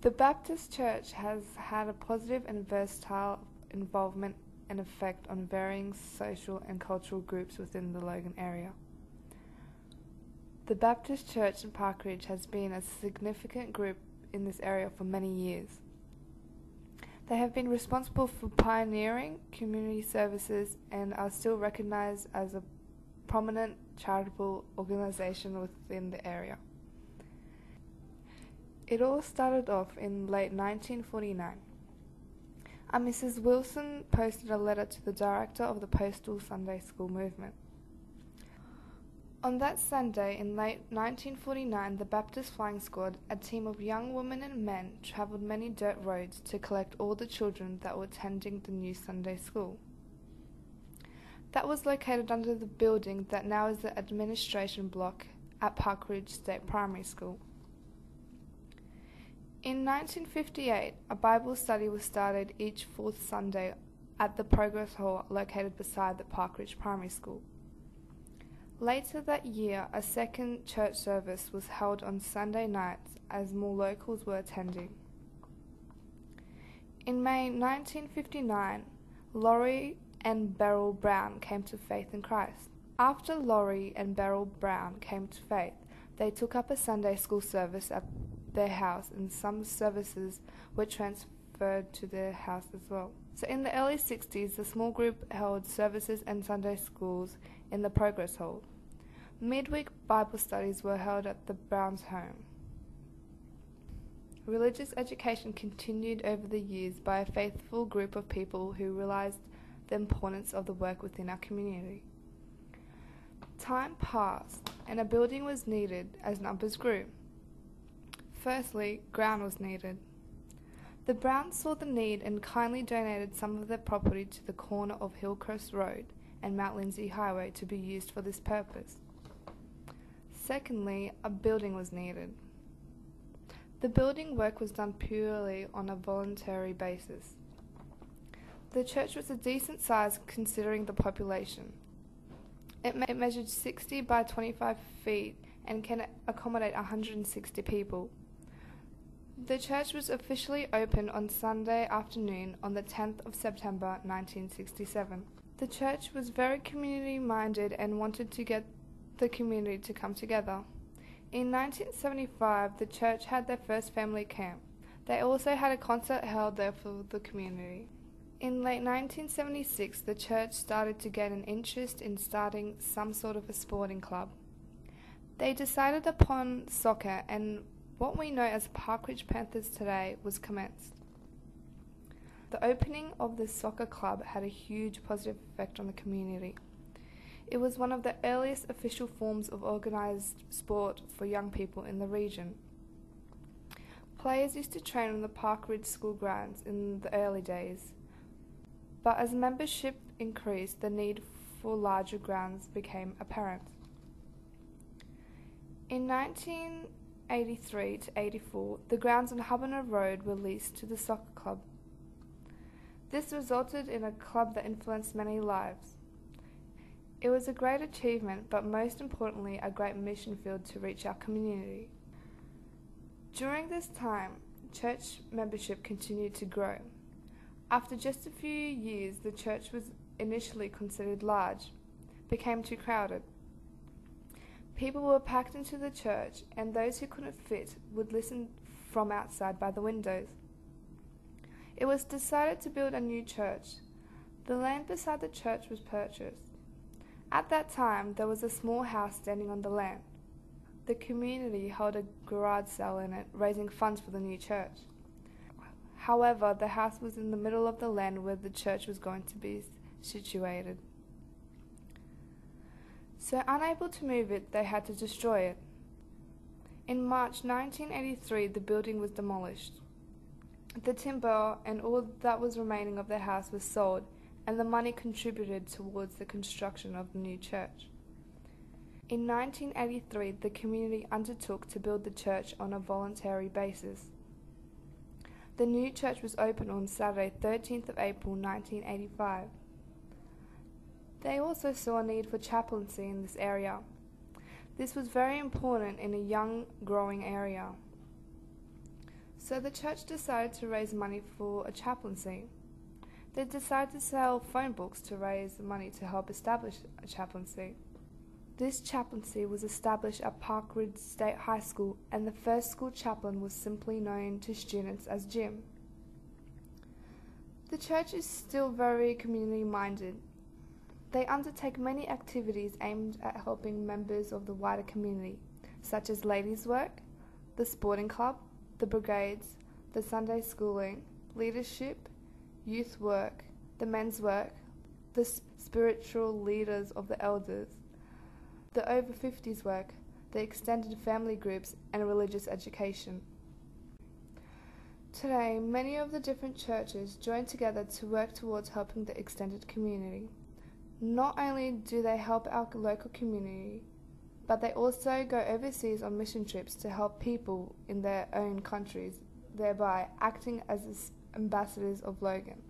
The Baptist Church has had a positive and versatile involvement and effect on varying social and cultural groups within the Logan area. The Baptist Church in Parkridge has been a significant group in this area for many years. They have been responsible for pioneering community services and are still recognized as a prominent charitable organization within the area. It all started off in late 1949. A Mrs. Wilson posted a letter to the director of the Postal Sunday School movement. On that Sunday in late 1949, the Baptist Flying Squad, a team of young women and men, travelled many dirt roads to collect all the children that were attending the new Sunday school. That was located under the building that now is the administration block at Parkridge State Primary School. In 1958, a Bible study was started each fourth Sunday at the Progress Hall located beside the Parkridge Primary School. Later that year, a second church service was held on Sunday nights as more locals were attending. In May 1959, Laurie and Beryl Brown came to faith in Christ. After Laurie and Beryl Brown came to faith, they took up a Sunday school service at their house, and some services were transferred to their house as well. So in the early 60s, the small group held services and Sunday schools in the Progress Hall. Midweek Bible studies were held at the Browns' home. Religious education continued over the years by a faithful group of people who realized the importance of the work within our community. Time passed, and a building was needed as numbers grew. Firstly, ground was needed. The Browns saw the need and kindly donated some of their property to the corner of Hillcrest Road and Mount Lindsay Highway to be used for this purpose. Secondly, a building was needed. The building work was done purely on a voluntary basis. The church was a decent size considering the population. It measured 60 by 25 feet and can accommodate 160 people. The church was officially opened on Sunday afternoon on the 10th of September 1967. The church was very community-minded and wanted to get the community to come together. In 1975, the church had their first family camp. They also had a concert held there for the community. In late 1976, the church started to gain an interest in starting some sort of a sporting club. They decided upon soccer, and what we know as Parkridge Panthers today was commenced. The opening of this soccer club had a huge positive effect on the community. It was one of the earliest official forms of organised sport for young people in the region. Players used to train on the Parkridge school grounds in the early days, but as membership increased, the need for larger grounds became apparent. In 1983 to 84, the grounds on Hubbarner Road were leased to the soccer club. This resulted in a club that influenced many lives. It was a great achievement, but most importantly, a great mission field to reach our community. During this time, church membership continued to grow. After just a few years, the church was initially considered large, became too crowded. People were packed into the church, and those who couldn't fit would listen from outside by the windows. It was decided to build a new church. The land beside the church was purchased. At that time, there was a small house standing on the land. The community held a garage sale in it, raising funds for the new church. However, the house was in the middle of the land where the church was going to be situated. So, unable to move it, they had to destroy it. In March 1983, the building was demolished. The timber and all that was remaining of the house was sold, and the money contributed towards the construction of the new church. In 1983, the community undertook to build the church on a voluntary basis. The new church was opened on Saturday, 13th of April 1985. They also saw a need for chaplaincy in this area. This was very important in a young, growing area. So the church decided to raise money for a chaplaincy. They decided to sell phone books to raise money to help establish a chaplaincy. This chaplaincy was established at Park Ridge State High School, and the first school chaplain was simply known to students as Jim. The church is still very community-minded. They undertake many activities aimed at helping members of the wider community, such as ladies' work, the sporting club, the brigades, the Sunday schooling, leadership, youth work, the men's work, the spiritual leaders of the elders, the over 50s work, the extended family groups, and religious education. Today, many of the different churches join together to work towards helping the extended community. Not only do they help our local community, but they also go overseas on mission trips to help people in their own countries, thereby acting as ambassadors of Logan.